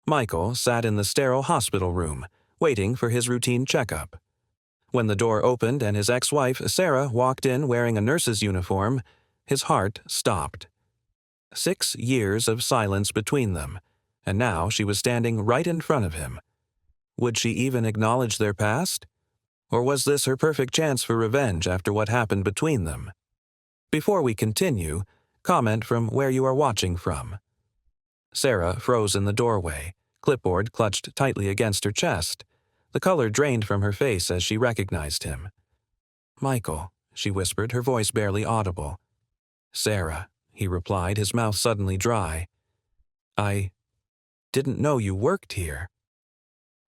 Michael sat in the sterile hospital room, waiting for his routine checkup. When the door opened and his ex-wife, Sarah, walked in wearing a nurse's uniform, his heart stopped. 6 years of silence between them, and now she was standing right in front of him. Would she even acknowledge their past? Or was this her perfect chance for revenge after what happened between them? Before we continue, comment from where you are watching from. Sarah froze in the doorway, clipboard clutched tightly against her chest. The color drained from her face as she recognized him. "Michael," she whispered, her voice barely audible. "Sarah," he replied, his mouth suddenly dry. "I didn't know you worked here."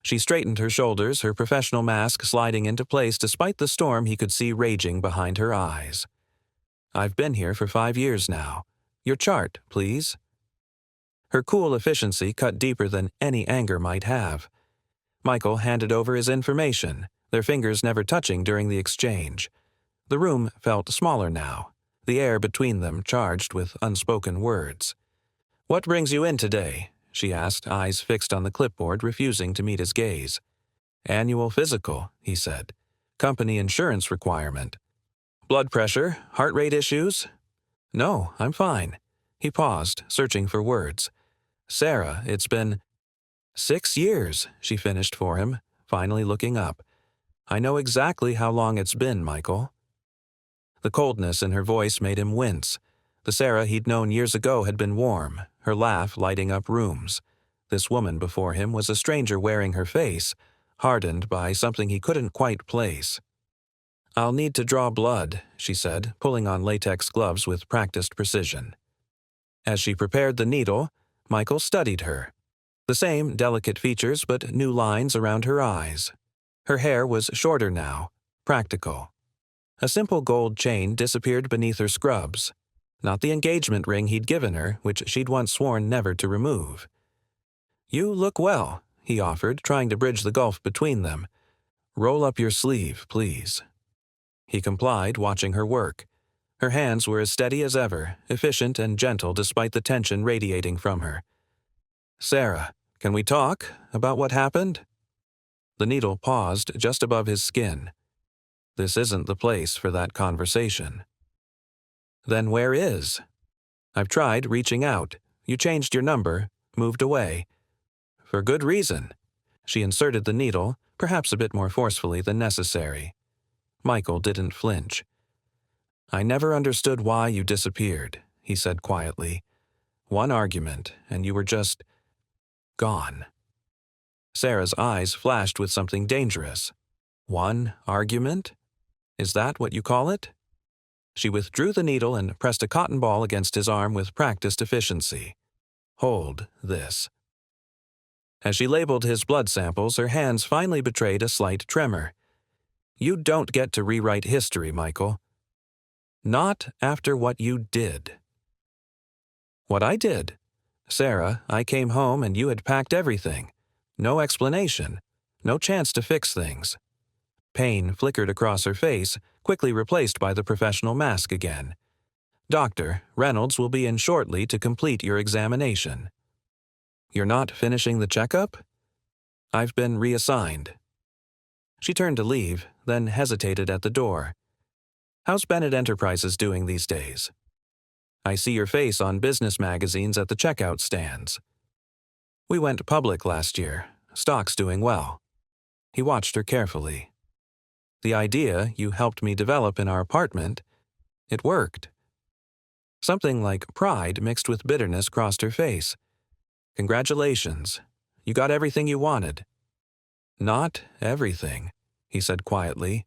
She straightened her shoulders, her professional mask sliding into place despite the storm he could see raging behind her eyes. "I've been here for 5 years now. Your chart, please." Her cool efficiency cut deeper than any anger might have. Michael handed over his information, their fingers never touching during the exchange. The room felt smaller now, the air between them charged with unspoken words. "What brings you in today?" she asked, eyes fixed on the clipboard, refusing to meet his gaze. "Annual physical," he said. "Company insurance requirement." "Blood pressure, heart rate issues?" "No, I'm fine." He paused, searching for words. "Sarah, it's been 6 years," she finished for him, finally looking up. "I know exactly how long it's been, Michael." The coldness in her voice made him wince. The Sarah he'd known years ago had been warm, her laugh lighting up rooms. This woman before him was a stranger wearing her face, hardened by something he couldn't quite place. "I'll need to draw blood," she said, pulling on latex gloves with practiced precision. As she prepared the needle, Michael studied her. The same delicate features but new lines around her eyes. Her hair was shorter now, practical. A simple gold chain disappeared beneath her scrubs. Not the engagement ring he'd given her, which she'd once sworn never to remove. "You look well," he offered, trying to bridge the gulf between them. "Roll up your sleeve, please." He complied, watching her work. Her hands were as steady as ever, efficient and gentle despite the tension radiating from her. "Sarah, can we talk about what happened?" The needle paused just above his skin. This isn't the place for that conversation. "Then where is?" "I've tried reaching out. You changed your number, moved away." "For good reason." She inserted the needle, perhaps a bit more forcefully than necessary. Michael didn't flinch. "I never understood why you disappeared," he said quietly. "One argument, and you were just gone." Sarah's eyes flashed with something dangerous. "One argument? Is that what you call it?" She withdrew the needle and pressed a cotton ball against his arm with practiced efficiency. "Hold this." As she labeled his blood samples, her hands finally betrayed a slight tremor. "You don't get to rewrite history, Michael. Not after what you did." "What I did? Sarah, I came home and you had packed everything. No explanation. No chance to fix things." Pain flickered across her face, quickly replaced by the professional mask again. "Doctor, Reynolds will be in shortly to complete your examination." "You're not finishing the checkup?" "I've been reassigned." She turned to leave, then hesitated at the door. "How's Bennett Enterprises doing these days?" "I see your face on business magazines at the checkout stands." "We went public last year. Stock's doing well." He watched her carefully. "The idea you helped me develop in our apartment, it worked." Something like pride mixed with bitterness crossed her face. "Congratulations. You got everything you wanted." "Not everything," he said quietly.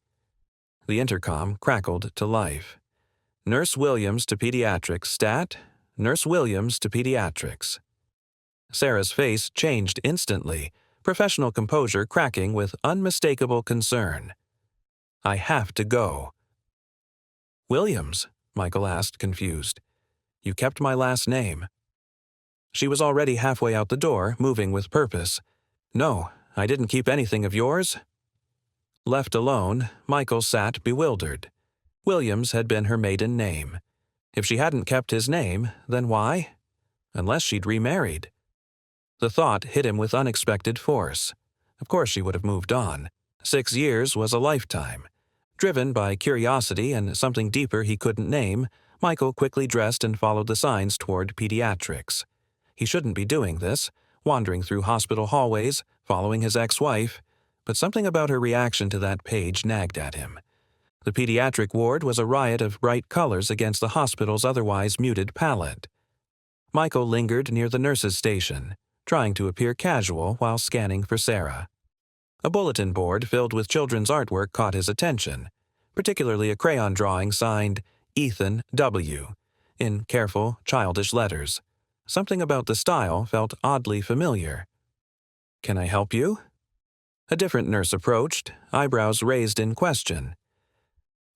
The intercom crackled to life. "Nurse Williams to pediatrics, stat. Nurse Williams to pediatrics." Sarah's face changed instantly, professional composure cracking with unmistakable concern. "I have to go." "Williams?" Michael asked, confused. "You kept my last name." She was already halfway out the door, moving with purpose. "No, I didn't keep anything of yours." Left alone, Michael sat bewildered. Williams had been her maiden name. If she hadn't kept his name, then why? Unless she'd remarried. The thought hit him with unexpected force. Of course she would have moved on. 6 years was a lifetime. Driven by curiosity and something deeper he couldn't name, Michael quickly dressed and followed the signs toward pediatrics. He shouldn't be doing this, wandering through hospital hallways, following his ex-wife, but something about her reaction to that page nagged at him. The pediatric ward was a riot of bright colors against the hospital's otherwise muted palette. Michael lingered near the nurse's station, trying to appear casual while scanning for Sarah. A bulletin board filled with children's artwork caught his attention, particularly a crayon drawing signed Ethan W. in careful, childish letters. Something about the style felt oddly familiar. "Can I help you?" A different nurse approached, eyebrows raised in question.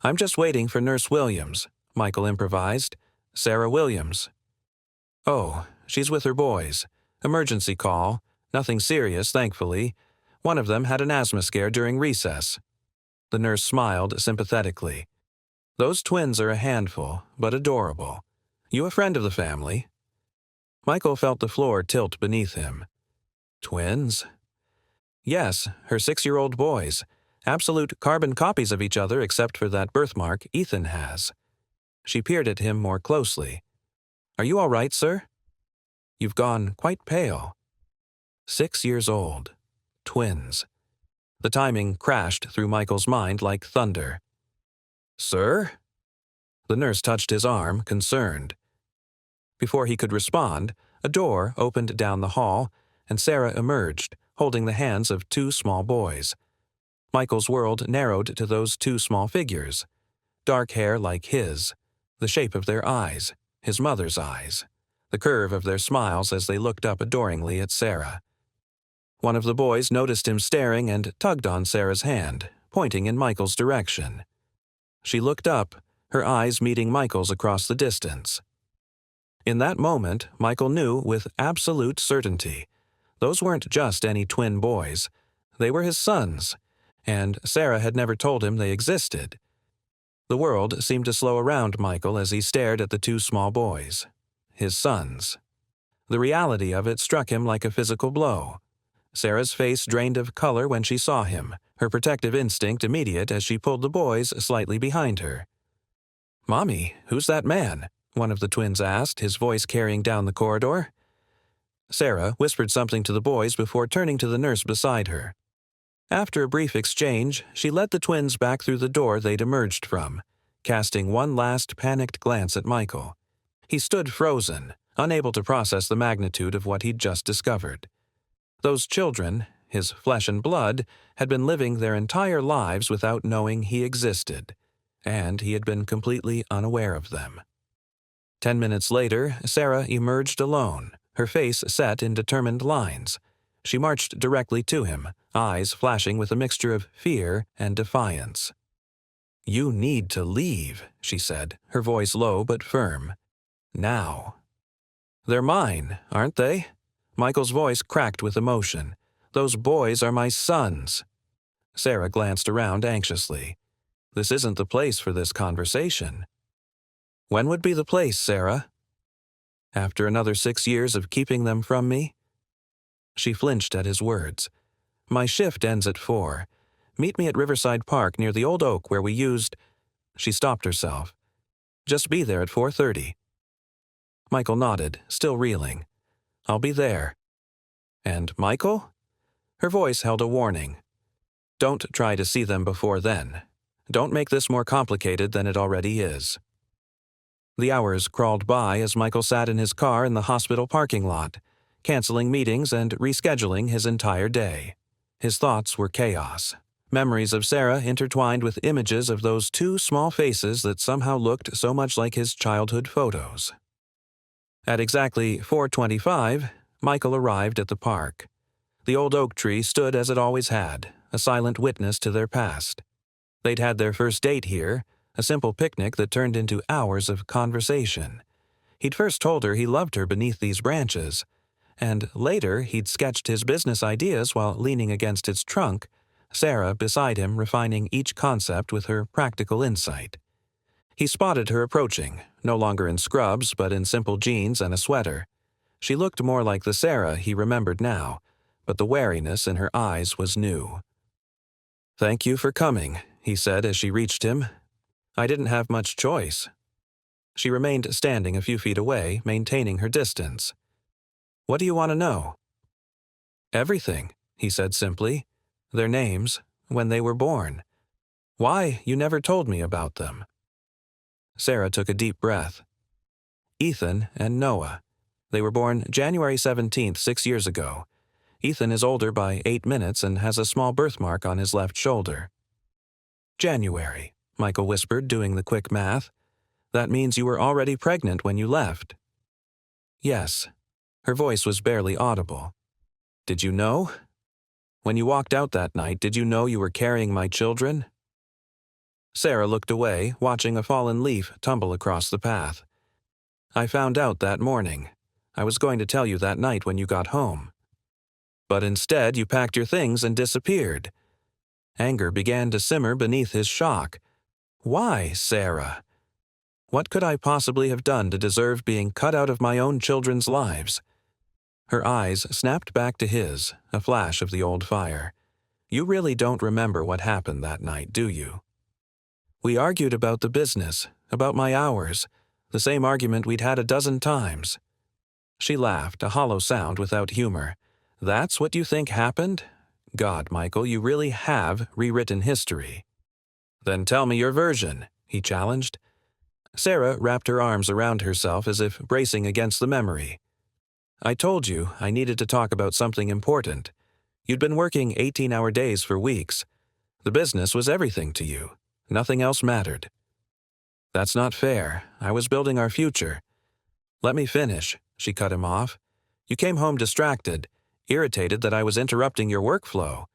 "I'm just waiting for Nurse Williams," Michael improvised. "Sarah Williams." "Oh, she's with her boys. Emergency call. Nothing serious, thankfully. One of them had an asthma scare during recess." The nurse smiled sympathetically. "Those twins are a handful, but adorable. You a friend of the family?" Michael felt the floor tilt beneath him. "Twins?" "Yes, her 6-year-old boys. Absolute carbon copies of each other except for that birthmark Ethan has." She peered at him more closely. "Are you all right, sir? You've gone quite pale." 6 years old. Twins. The timing crashed through Michael's mind like thunder. "Sir?" The nurse touched his arm, concerned. Before he could respond, a door opened down the hall, and Sarah emerged, holding the hands of 2 small boys. Michael's world narrowed to those 2 small figures. Dark hair like his, the shape of their eyes, his mother's eyes, the curve of their smiles as they looked up adoringly at Sarah. One of the boys noticed him staring and tugged on Sarah's hand, pointing in Michael's direction. She looked up, her eyes meeting Michael's across the distance. In that moment, Michael knew with absolute certainty. Those weren't just any twin boys. They were his sons, and Sarah had never told him they existed. The world seemed to slow around Michael as he stared at the 2 small boys. His sons. The reality of it struck him like a physical blow. Sarah's face drained of color when she saw him, her protective instinct immediate as she pulled the boys slightly behind her. "Mommy, who's that man?" one of the twins asked, his voice carrying down the corridor. Sarah whispered something to the boys before turning to the nurse beside her. After a brief exchange, she led the twins back through the door they'd emerged from, casting one last panicked glance at Michael. He stood frozen, unable to process the magnitude of what he'd just discovered. Those children, his flesh and blood, had been living their entire lives without knowing he existed, and he had been completely unaware of them. 10 minutes later, Sarah emerged alone, her face set in determined lines. She marched directly to him, eyes flashing with a mixture of fear and defiance. "You need to leave," she said, her voice low but firm. "Now." "They're mine, aren't they?" Michael's voice cracked with emotion. "Those boys are my sons." Sarah glanced around anxiously. "This isn't the place for this conversation." "When would be the place, Sarah?" "After another 6 years of keeping them from me?" She flinched at his words. "My shift ends at 4. Meet me at Riverside Park near the old oak where we used—" She stopped herself. "Just be there at 4:30. Michael nodded, still reeling. "I'll be there." "And Michael?" Her voice held a warning. "Don't try to see them before then. Don't make this more complicated than it already is." The hours crawled by as Michael sat in his car in the hospital parking lot, canceling meetings and rescheduling his entire day. His thoughts were chaos. Memories of Sarah intertwined with images of those 2 small faces that somehow looked so much like his childhood photos. At exactly 4:25, Michael arrived at the park. The old oak tree stood as it always had, a silent witness to their past. They'd had their first date here, a simple picnic that turned into hours of conversation. He'd first told her he loved her beneath these branches, and later he'd sketched his business ideas while leaning against its trunk, Sarah beside him refining each concept with her practical insight. He spotted her approaching, no longer in scrubs but in simple jeans and a sweater. She looked more like the Sarah he remembered now, but the wariness in her eyes was new. "Thank you for coming," he said as she reached him. "I didn't have much choice." She remained standing a few feet away, maintaining her distance. "What do you want to know?" "Everything," he said simply. "Their names, when they were born. Why you never told me about them." Sarah took a deep breath. "Ethan and Noah. They were born January 17th, 6 years ago. Ethan is older by 8 minutes and has a small birthmark on his left shoulder." "January," Michael whispered, doing the quick math. "That means you were already pregnant when you left." "Yes." Her voice was barely audible. "Did you know? When you walked out that night, did you know you were carrying my children?" Sarah looked away, watching a fallen leaf tumble across the path. "I found out that morning. I was going to tell you that night when you got home. But instead you packed your things and disappeared." Anger began to simmer beneath his shock. "Why, Sarah? What could I possibly have done to deserve being cut out of my own children's lives?" Her eyes snapped back to his, a flash of the old fire. "You really don't remember what happened that night, do you?" "We argued about the business, about my hours, the same argument we'd had a dozen times." She laughed, a hollow sound without humor. "That's what you think happened? God, Michael, you really have rewritten history." "Then tell me your version," he challenged. Sarah wrapped her arms around herself as if bracing against the memory. "I told you I needed to talk about something important. You'd been working 18-hour days for weeks. The business was everything to you. Nothing else mattered." "That's not fair. I was building our future." "Let me finish," she cut him off. "You came home distracted, irritated that I was interrupting your workflow.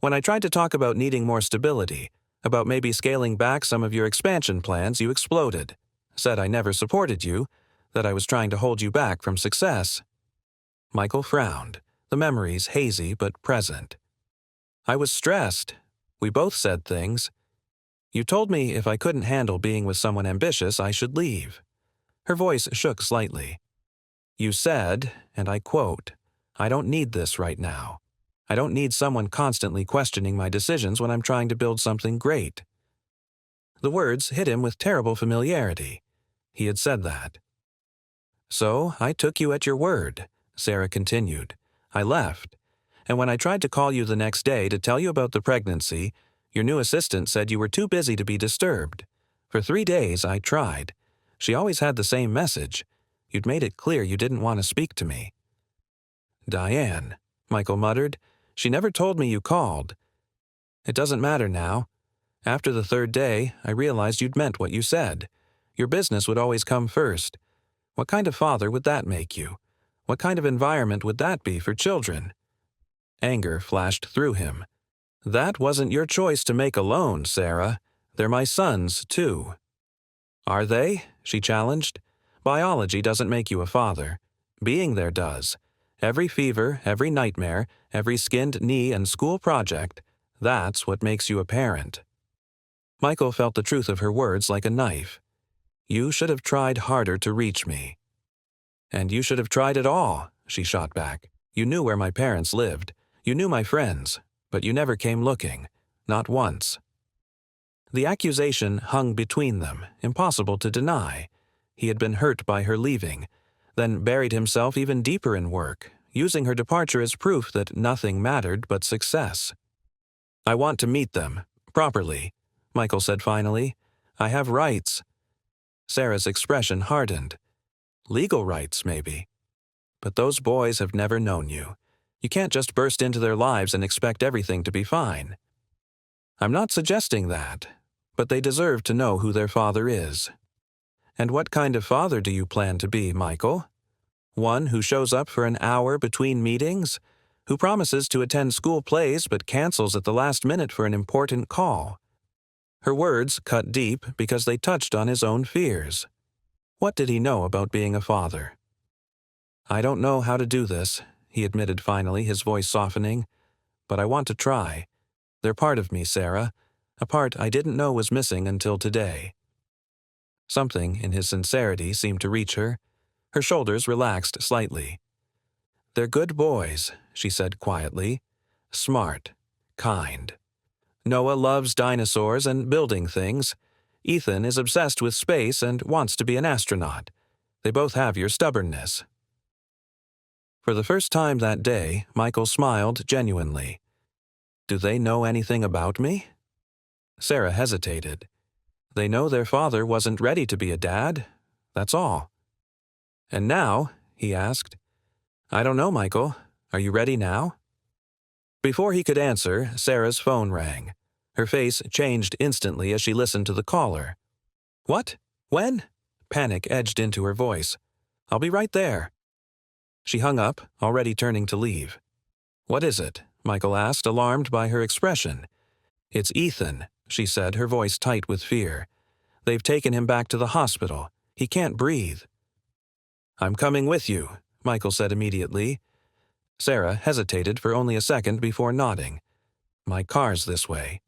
When I tried to talk about needing more stability, about maybe scaling back some of your expansion plans, you exploded. Said I never supported you, that I was trying to hold you back from success." Michael frowned, the memories hazy but present. "I was stressed. We both said things. You told me if I couldn't handle being with someone ambitious, I should leave." Her voice shook slightly. "You said, and I quote, 'I don't need this right now. I don't need someone constantly questioning my decisions when I'm trying to build something great.'" The words hit him with terrible familiarity. He had said that. "So I took you at your word," Sarah continued. "I left. And when I tried to call you the next day to tell you about the pregnancy, your new assistant said you were too busy to be disturbed. For 3 days I tried. She always had the same message. You'd made it clear you didn't want to speak to me." "Diane," Michael muttered. "She never told me you called." "It doesn't matter now. After the 3rd day, I realized you'd meant what you said. Your business would always come first. What kind of father would that make you? What kind of environment would that be for children?" Anger flashed through him. "That wasn't your choice to make alone, Sarah. They're my sons, too." "Are they?" she challenged. "Biology doesn't make you a father. Being there does. Every fever, every nightmare, every skinned knee and school project, that's what makes you a parent." Michael felt the truth of her words like a knife. "You should have tried harder to reach me." "And you should have tried it all," she shot back. "You knew where my parents lived. You knew my friends. But you never came looking. Not once." The accusation hung between them, impossible to deny. He had been hurt by her leaving, then buried himself even deeper in work, using her departure as proof that nothing mattered but success. "I want to meet them, properly," Michael said finally. "I have rights." Sarah's expression hardened. "Legal rights, maybe. But those boys have never known you. You can't just burst into their lives and expect everything to be fine." "I'm not suggesting that, but they deserve to know who their father is." "And what kind of father do you plan to be, Michael? One who shows up for an hour between meetings? Who promises to attend school plays but cancels at the last minute for an important call?" Her words cut deep because they touched on his own fears. What did he know about being a father? "I don't know how to do this," he admitted finally, his voice softening. "But I want to try. They're part of me, Sarah. A part I didn't know was missing until today." Something in his sincerity seemed to reach her. Her shoulders relaxed slightly. They're good boys, she said quietly. Smart. Kind. Noah loves dinosaurs and building things. Ethan is obsessed with space and wants to be an astronaut. They both have your stubbornness. For the first time that day, Michael smiled genuinely. Do they know anything about me? Sarah hesitated. They know their father wasn't ready to be a dad. That's all. And now? He asked. I don't know, Michael. Are you ready now? Before he could answer, Sarah's phone rang. Her face changed instantly as she listened to the caller. What? When? Panic edged into her voice. I'll be right there. She hung up, already turning to leave. What is it? Michael asked, alarmed by her expression. It's Ethan, she said, her voice tight with fear. They've taken him back to the hospital. He can't breathe. I'm coming with you, Michael said immediately. Sarah hesitated for only a second before nodding. My car's this way.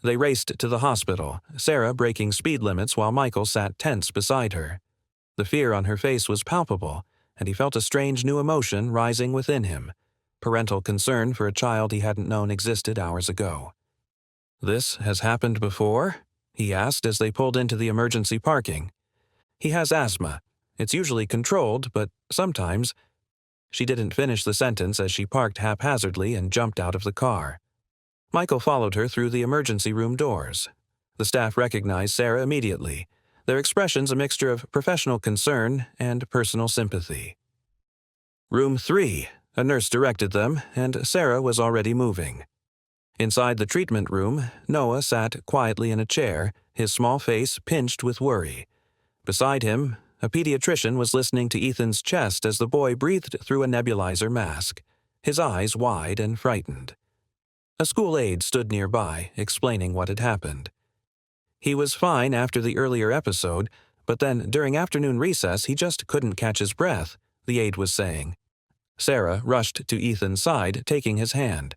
They raced to the hospital, Sarah breaking speed limits while Michael sat tense beside her. The fear on her face was palpable, and he felt a strange new emotion rising within him, parental concern for a child he hadn't known existed hours ago. This has happened before? He asked as they pulled into the emergency parking. He has asthma. It's usually controlled, but sometimes... She didn't finish the sentence as she parked haphazardly and jumped out of the car. Michael followed her through the emergency room doors. The staff recognized Sarah immediately, their expressions a mixture of professional concern and personal sympathy. Room 3, a nurse directed them, and Sarah was already moving. Inside the treatment room, Noah sat quietly in a chair, his small face pinched with worry. Beside him, a pediatrician was listening to Ethan's chest as the boy breathed through a nebulizer mask, his eyes wide and frightened. A school aide stood nearby, explaining what had happened. He was fine after the earlier episode, but then during afternoon recess he just couldn't catch his breath, the aide was saying. Sarah rushed to Ethan's side, taking his hand.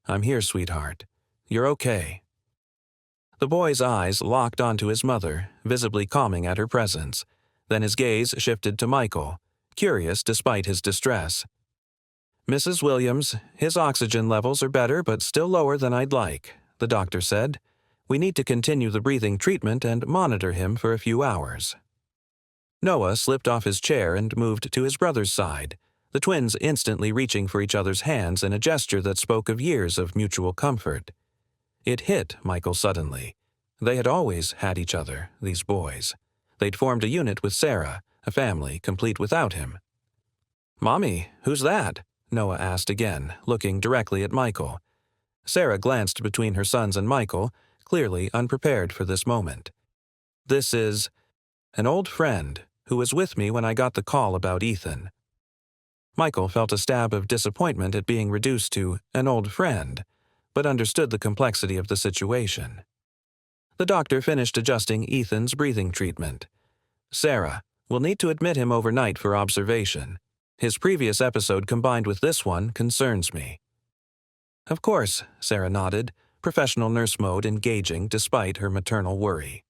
I'm here, sweetheart. You're okay. The boy's eyes locked onto his mother, visibly calming at her presence. Then his gaze shifted to Michael, curious despite his distress. Mrs. Williams, his oxygen levels are better but still lower than I'd like, the doctor said. We need to continue the breathing treatment and monitor him for a few hours. Noah slipped off his chair and moved to his brother's side, the twins instantly reaching for each other's hands in a gesture that spoke of years of mutual comfort. It hit Michael suddenly. They had always had each other, these boys. They'd formed a unit with Sarah, a family complete without him. Mommy, who's that? Noah asked again, looking directly at Michael. Sarah glanced between her sons and Michael, clearly unprepared for this moment. This is an old friend who was with me when I got the call about Ethan. Michael felt a stab of disappointment at being reduced to an old friend, but understood the complexity of the situation. The doctor finished adjusting Ethan's breathing treatment. Sarah, we'll need to admit him overnight for observation. His previous episode combined with this one concerns me. Of course, Sarah nodded, professional nurse mode engaging despite her maternal worry.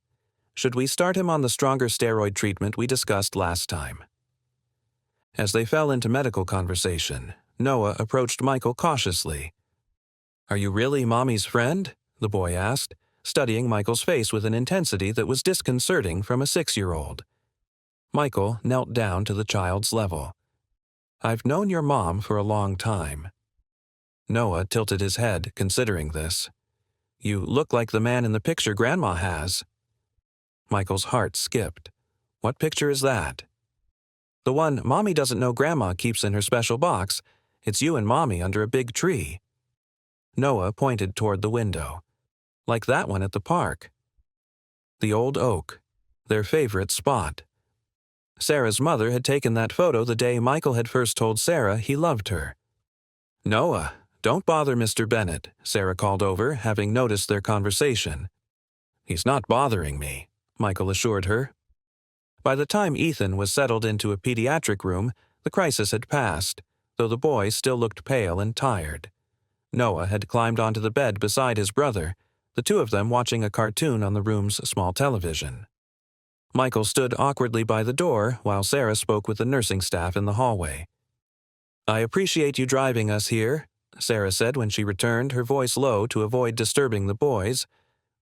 Should we start him on the stronger steroid treatment we discussed last time? As they fell into medical conversation, Noah approached Michael cautiously. Are you really Mommy's friend? The boy asked, studying Michael's face with an intensity that was disconcerting from a 6-year-old. Michael knelt down to the child's level. I've known your mom for a long time. Noah tilted his head, considering this. You look like the man in the picture Grandma has. Michael's heart skipped. What picture is that? The one Mommy doesn't know Grandma keeps in her special box. It's you and Mommy under a big tree. Noah pointed toward the window. Like that one at the park. The old oak. Their favorite spot. Sarah's mother had taken that photo the day Michael had first told Sarah he loved her. Noah, don't bother Mr. Bennett, Sarah called over, having noticed their conversation. He's not bothering me, Michael assured her. By the time Ethan was settled into a pediatric room, the crisis had passed, though the boy still looked pale and tired. Noah had climbed onto the bed beside his brother, the two of them watching a cartoon on the room's small television. Michael stood awkwardly by the door while Sarah spoke with the nursing staff in the hallway. I appreciate you driving us here, Sarah said when she returned, her voice low to avoid disturbing the boys,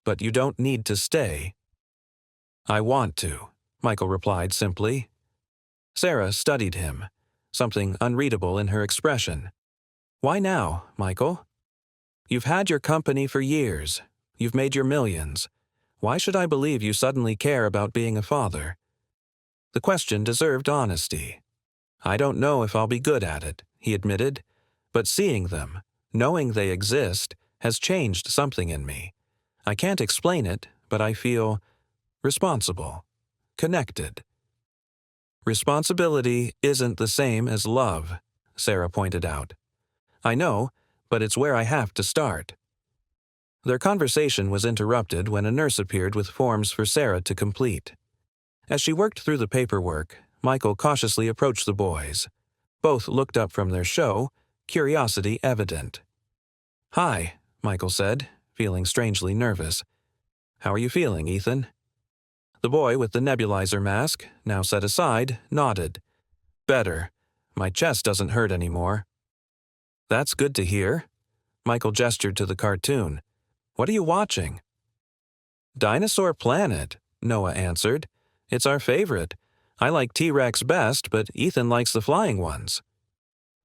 but you don't need to stay. I want to, Michael replied simply. Sarah studied him, something unreadable in her expression. Why now, Michael? You've had your company for years. You've made your millions. Why should I believe you suddenly care about being a father? The question deserved honesty. I don't know if I'll be good at it, he admitted, but seeing them, knowing they exist, has changed something in me. I can't explain it, but I feel responsible, connected. Responsibility isn't the same as love, Sarah pointed out. I know, but it's where I have to start. Their conversation was interrupted when a nurse appeared with forms for Sarah to complete. As she worked through the paperwork, Michael cautiously approached the boys. Both looked up from their show, curiosity evident. Hi, Michael said, feeling strangely nervous. How are you feeling, Ethan? The boy with the nebulizer mask, now set aside, nodded. Better. My chest doesn't hurt anymore. That's good to hear. Michael gestured to the cartoon. What are you watching? Dinosaur Planet, Noah answered. It's our favorite. I like T-Rex best, but Ethan likes the flying ones.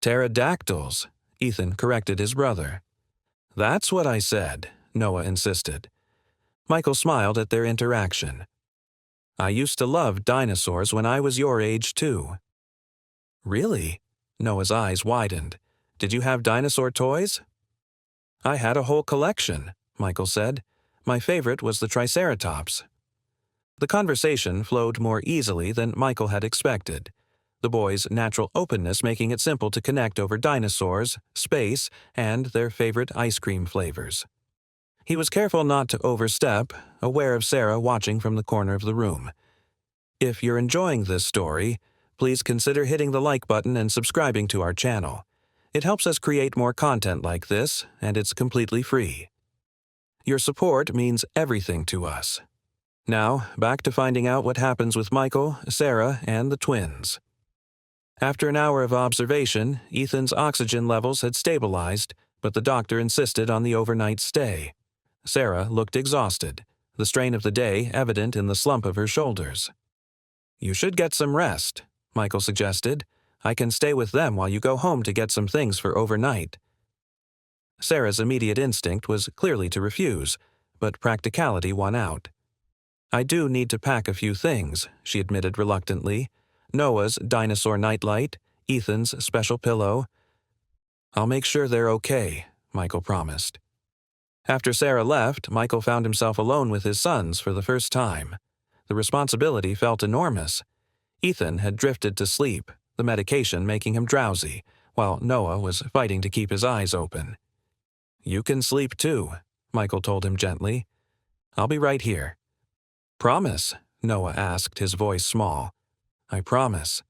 Pterodactyls, Ethan corrected his brother. That's what I said, Noah insisted. Michael smiled at their interaction. I used to love dinosaurs when I was your age, too. Really? Noah's eyes widened. Did you have dinosaur toys? I had a whole collection, Michael said. My favorite was the Triceratops. The conversation flowed more easily than Michael had expected, the boys' natural openness making it simple to connect over dinosaurs, space, and their favorite ice cream flavors. He was careful not to overstep, aware of Sarah watching from the corner of the room. If you're enjoying this story, please consider hitting the like button and subscribing to our channel. It helps us create more content like this, and it's completely free. Your support means everything to us. Now, back to finding out what happens with Michael, Sarah, and the twins. After an hour of observation, Ethan's oxygen levels had stabilized, but the doctor insisted on the overnight stay. Sarah looked exhausted, the strain of the day evident in the slump of her shoulders. You should get some rest, Michael suggested. I can stay with them while you go home to get some things for overnight. Sarah's immediate instinct was clearly to refuse, but practicality won out. I do need to pack a few things, she admitted reluctantly. Noah's dinosaur nightlight, Ethan's special pillow. I'll make sure they're okay, Michael promised. After Sarah left, Michael found himself alone with his sons for the first time. The responsibility felt enormous. Ethan had drifted to sleep, the medication making him drowsy, while Noah was fighting to keep his eyes open. You can sleep too, Michael told him gently. I'll be right here. Promise? Noah asked, his voice small. I promise.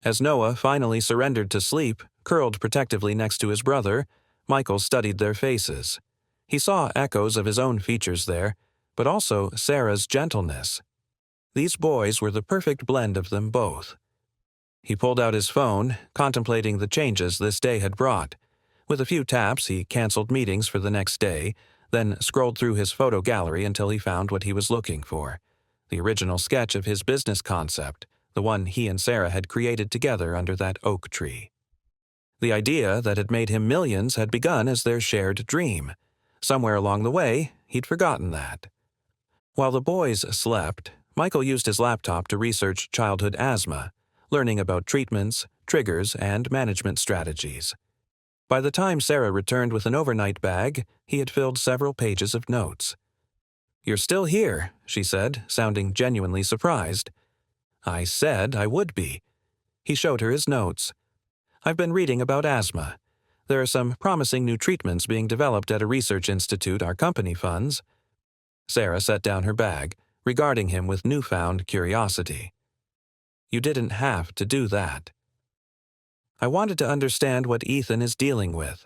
As Noah finally surrendered to sleep, curled protectively next to his brother, Michael studied their faces. He saw echoes of his own features there, but also Sarah's gentleness. These boys were the perfect blend of them both. He pulled out his phone, contemplating the changes this day had brought. With a few taps, he canceled meetings for the next day, then scrolled through his photo gallery until he found what he was looking for. The original sketch of his business concept, the one he and Sarah had created together under that oak tree. The idea that had made him millions had begun as their shared dream. Somewhere along the way, he'd forgotten that. While the boys slept, Michael used his laptop to research childhood asthma, learning about treatments, triggers, and management strategies. By the time Sarah returned with an overnight bag, he had filled several pages of notes. You're still here, she said, sounding genuinely surprised. I said I would be. He showed her his notes. I've been reading about asthma. There are some promising new treatments being developed at a research institute our company funds. Sarah set down her bag, regarding him with newfound curiosity. You didn't have to do that. I wanted to understand what Ethan is dealing with.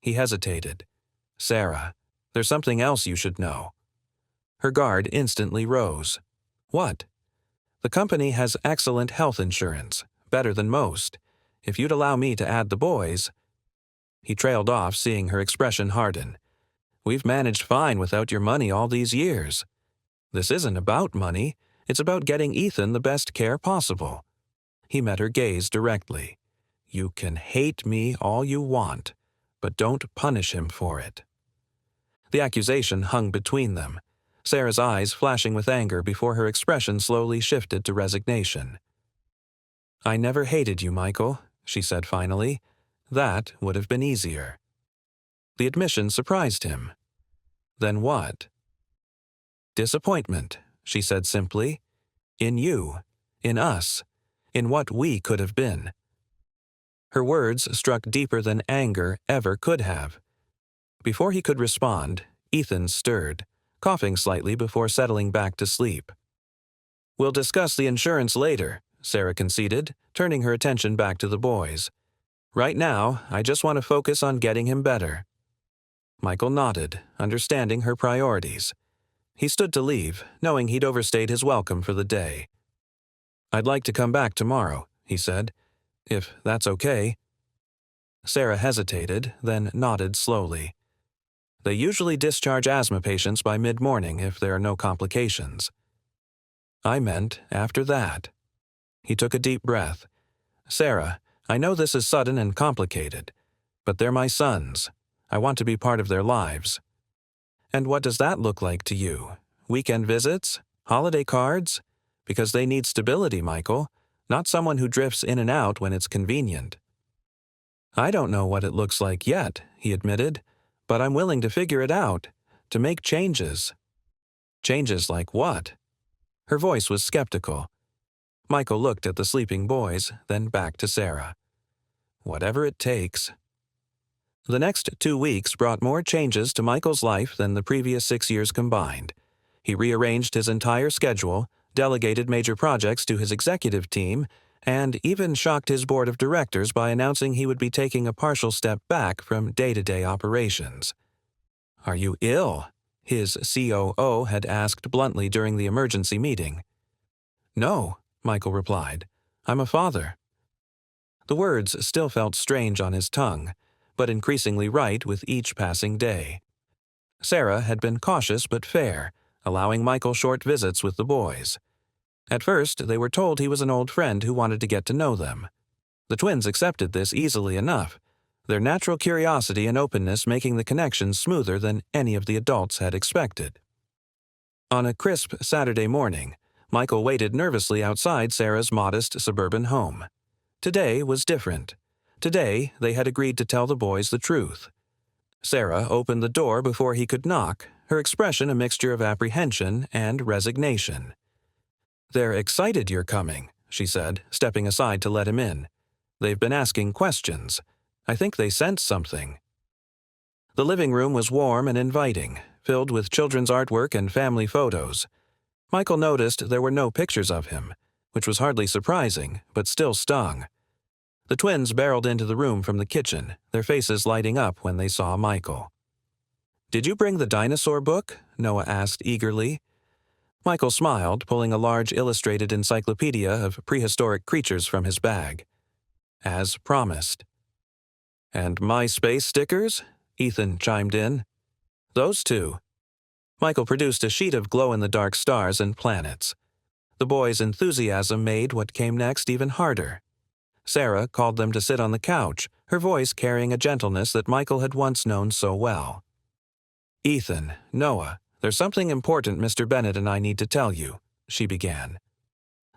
He hesitated. Sarah, there's something else you should know. Her guard instantly rose. What? The company has excellent health insurance, better than most. If you'd allow me to add the boys—" He trailed off, seeing her expression harden. "We've managed fine without your money all these years. This isn't about money. It's about getting Ethan the best care possible." He met her gaze directly. "You can hate me all you want, but don't punish him for it." The accusation hung between them, Sarah's eyes flashing with anger before her expression slowly shifted to resignation. "I never hated you, Michael," she said finally. "That would have been easier." The admission surprised him. "Then what?" "Disappointment," she said simply. "In you, in us, in what we could have been." Her words struck deeper than anger ever could have. Before he could respond, Ethan stirred, coughing slightly before settling back to sleep. "We'll discuss the insurance later," Sarah conceded, turning her attention back to the boys. "Right now, I just want to focus on getting him better." Michael nodded, understanding her priorities. He stood to leave, knowing he'd overstayed his welcome for the day. "I'd like to come back tomorrow," he said, "if that's okay." Sarah hesitated, then nodded slowly. "They usually discharge asthma patients by mid-morning if there are no complications." "I meant after that." He took a deep breath. "Sarah, I know this is sudden and complicated, but they're my sons. I want to be part of their lives." "And what does that look like to you? Weekend visits? Holiday cards? Because they need stability, Michael, not someone who drifts in and out when it's convenient." "I don't know what it looks like yet," he admitted, "but I'm willing to figure it out, to make changes." "Changes like what?" Her voice was skeptical. Michael looked at the sleeping boys, then back to Sarah. "Whatever it takes." The next 2 weeks brought more changes to Michael's life than the previous 6 years combined. He rearranged his entire schedule, delegated major projects to his executive team, and even shocked his board of directors by announcing he would be taking a partial step back from day-to-day operations. "Are you ill?" his COO had asked bluntly during the emergency meeting. "No," Michael replied. "I'm a father." The words still felt strange on his tongue, but increasingly right with each passing day. Sarah had been cautious but fair, allowing Michael short visits with the boys. At first, they were told he was an old friend who wanted to get to know them. The twins accepted this easily enough, their natural curiosity and openness making the connection smoother than any of the adults had expected. On a crisp Saturday morning, Michael waited nervously outside Sarah's modest suburban home. Today was different. Today, they had agreed to tell the boys the truth. Sarah opened the door before he could knock, her expression a mixture of apprehension and resignation. "They're excited you're coming," she said, stepping aside to let him in. "They've been asking questions. I think they sense something." The living room was warm and inviting, filled with children's artwork and family photos. Michael noticed there were no pictures of him, which was hardly surprising, but still stung. The twins barreled into the room from the kitchen, their faces lighting up when they saw Michael. "Did you bring the dinosaur book?" Noah asked eagerly. Michael smiled, pulling a large illustrated encyclopedia of prehistoric creatures from his bag. "As promised." "And MySpace stickers?" Ethan chimed in. "Those two." Michael produced a sheet of glow-in-the-dark stars and planets. The boys' enthusiasm made what came next even harder. Sarah called them to sit on the couch, her voice carrying a gentleness that Michael had once known so well. "Ethan, Noah, there's something important Mr. Bennett and I need to tell you," she began.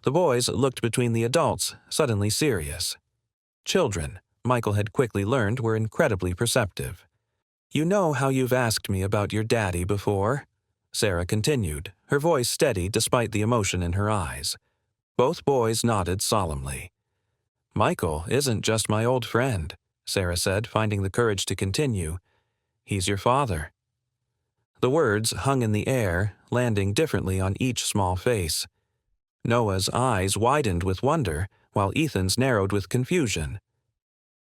The boys looked between the adults, suddenly serious. Children, Michael had quickly learned, were incredibly perceptive. "You know how you've asked me about your daddy before?" Sarah continued, her voice steady despite the emotion in her eyes. Both boys nodded solemnly. "Michael isn't just my old friend," Sarah said, finding the courage to continue. "He's your father." The words hung in the air, landing differently on each small face. Noah's eyes widened with wonder, while Ethan's narrowed with confusion.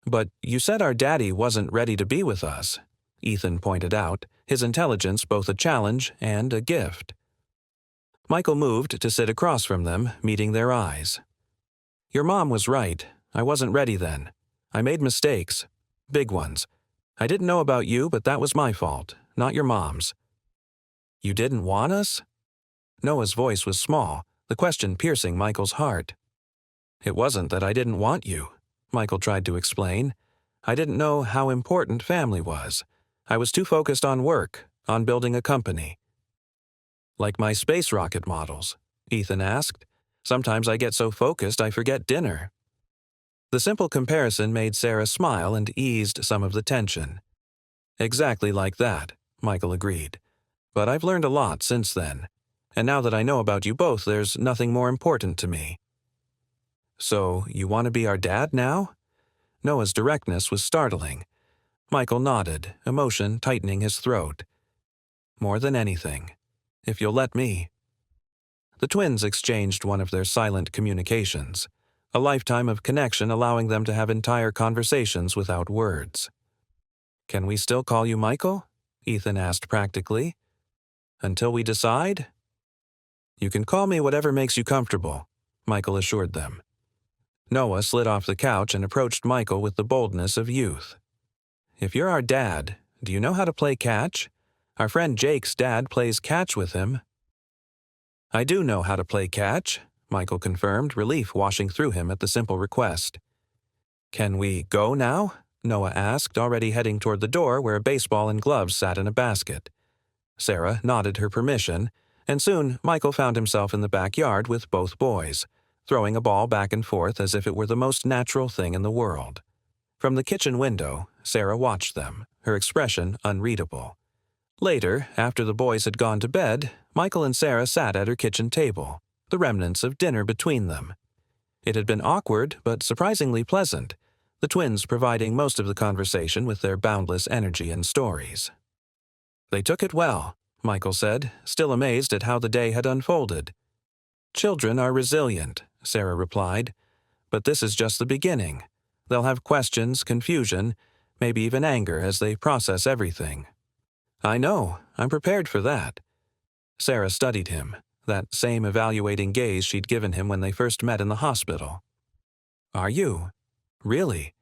"But you said our daddy wasn't ready to be with us," Ethan pointed out, his intelligence both a challenge and a gift. Michael moved to sit across from them, meeting their eyes. "Your mom was right. I wasn't ready then. I made mistakes. Big ones. I didn't know about you, but that was my fault, not your mom's." "You didn't want us?" Noah's voice was small, the question piercing Michael's heart. "It wasn't that I didn't want you," Michael tried to explain. "I didn't know how important family was. I was too focused on work, on building a company." "Like my space rocket models?" Ethan asked. "Sometimes I get so focused I forget dinner." The simple comparison made Sarah smile and eased some of the tension. "Exactly like that," Michael agreed. "But I've learned a lot since then. And now that I know about you both, there's nothing more important to me." "So, you want to be our dad now?" Noah's directness was startling. Michael nodded, emotion tightening his throat. "More than anything. If you'll let me." The twins exchanged one of their silent communications, a lifetime of connection allowing them to have entire conversations without words. "Can we still call you Michael?" Ethan asked practically. "Until we decide?" "You can call me whatever makes you comfortable," Michael assured them. Noah slid off the couch and approached Michael with the boldness of youth. "If you're our dad, do you know how to play catch? Our friend Jake's dad plays catch with him." "I do know how to play catch," Michael confirmed, relief washing through him at the simple request. "Can we go now?" Noah asked, already heading toward the door where a baseball and gloves sat in a basket. Sarah nodded her permission, and soon Michael found himself in the backyard with both boys, throwing a ball back and forth as if it were the most natural thing in the world. From the kitchen window, Sarah watched them, her expression unreadable. Later, after the boys had gone to bed, Michael and Sarah sat at her kitchen table, the remnants of dinner between them. It had been awkward, but surprisingly pleasant, the twins providing most of the conversation with their boundless energy and stories. "They took it well," Michael said, still amazed at how the day had unfolded. "Children are resilient," Sarah replied, "but this is just the beginning. They'll have questions, confusion, maybe even anger as they process everything." "I know, I'm prepared for that." Sarah studied him, that same evaluating gaze she'd given him when they first met in the hospital. "Are you? Really?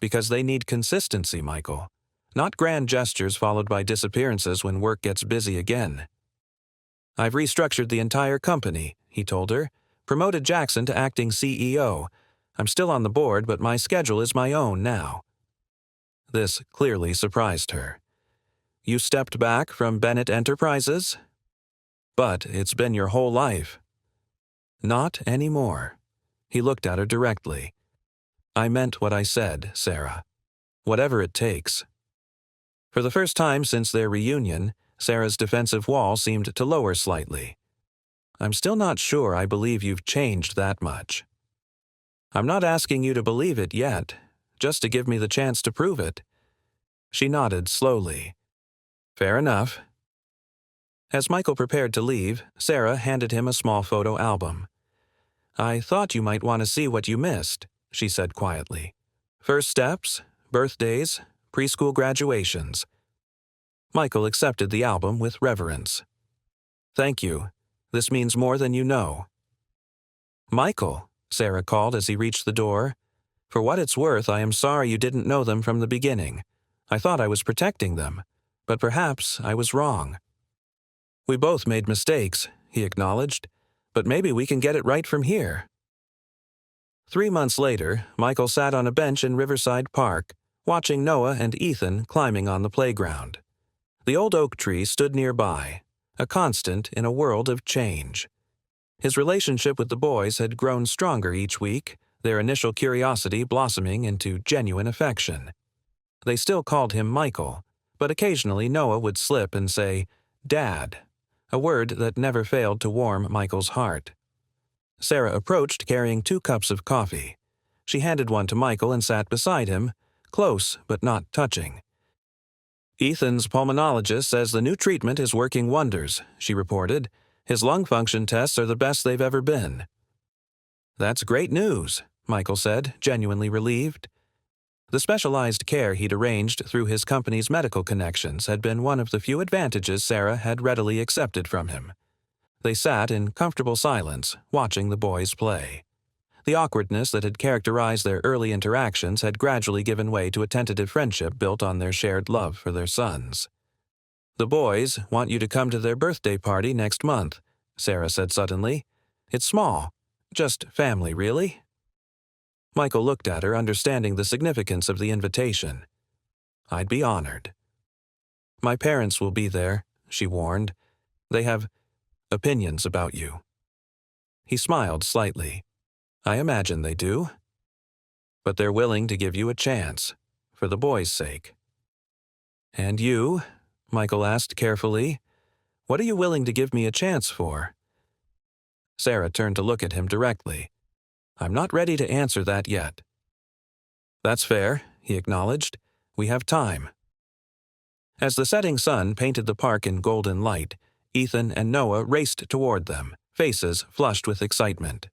Because they need consistency, Michael. Not grand gestures followed by disappearances when work gets busy again." "I've restructured the entire company," he told her, "promoted Jackson to acting CEO. I'm still on the board, but my schedule is my own now." This clearly surprised her. "You stepped back from Bennett Enterprises?" "But it's been your whole life." "Not anymore." He looked at her directly. "I meant what I said, Sarah. Whatever it takes." For the first time since their reunion, Sarah's defensive wall seemed to lower slightly. "I'm still not sure I believe you've changed that much." "I'm not asking you to believe it yet, just to give me the chance to prove it." She nodded slowly. "Fair enough." As Michael prepared to leave, Sarah handed him a small photo album. "I thought you might want to see what you missed," she said quietly. "First steps, birthdays, preschool graduations." Michael accepted the album with reverence. "Thank you. This means more than you know." "Michael," Sarah called as he reached the door. "For what it's worth, I am sorry you didn't know them from the beginning. I thought I was protecting them, but perhaps I was wrong." "We both made mistakes," he acknowledged, "but maybe we can get it right from here." 3 months later, Michael sat on a bench in Riverside Park, watching Noah and Ethan climbing on the playground. The old oak tree stood nearby, a constant in a world of change. His relationship with the boys had grown stronger each week, their initial curiosity blossoming into genuine affection. They still called him Michael, but occasionally Noah would slip and say, "Dad," a word that never failed to warm Michael's heart. Sarah approached carrying 2 cups of coffee. She handed one to Michael and sat beside him, close but not touching. "Ethan's pulmonologist says the new treatment is working wonders," she reported. "His lung function tests are the best they've ever been." "That's great news," Michael said, genuinely relieved. The specialized care he'd arranged through his company's medical connections had been one of the few advantages Sarah had readily accepted from him. They sat in comfortable silence, watching the boys play. The awkwardness that had characterized their early interactions had gradually given way to a tentative friendship built on their shared love for their sons. "The boys want you to come to their birthday party next month," Sarah said suddenly. "It's small. Just family, really?" Michael looked at her, understanding the significance of the invitation. "I'd be honored." "My parents will be there," she warned. "They have opinions about you." He smiled slightly. "I imagine they do. But they're willing to give you a chance, for the boys' sake." "And you?" Michael asked carefully. "What are you willing to give me a chance for?" Sarah turned to look at him directly. "I'm not ready to answer that yet." "That's fair," he acknowledged. "We have time." As the setting sun painted the park in golden light, Ethan and Noah raced toward them, faces flushed with excitement.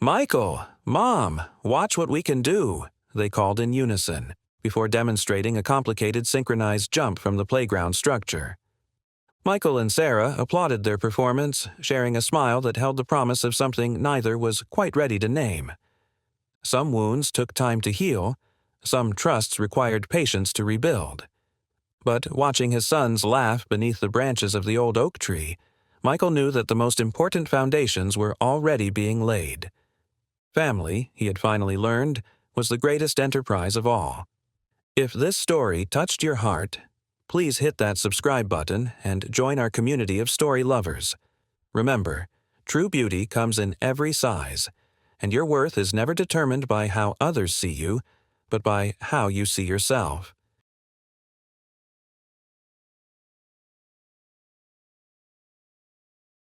"Michael! Mom! Watch what we can do!" they called in unison, before demonstrating a complicated synchronized jump from the playground structure. Michael and Sarah applauded their performance, sharing a smile that held the promise of something neither was quite ready to name. Some wounds took time to heal, some trusts required patience to rebuild. But watching his sons laugh beneath the branches of the old oak tree, Michael knew that the most important foundations were already being laid. Family, he had finally learned, was the greatest enterprise of all. If this story touched your heart, please hit that subscribe button and join our community of story lovers. Remember, true beauty comes in every size, and your worth is never determined by how others see you, but by how you see yourself.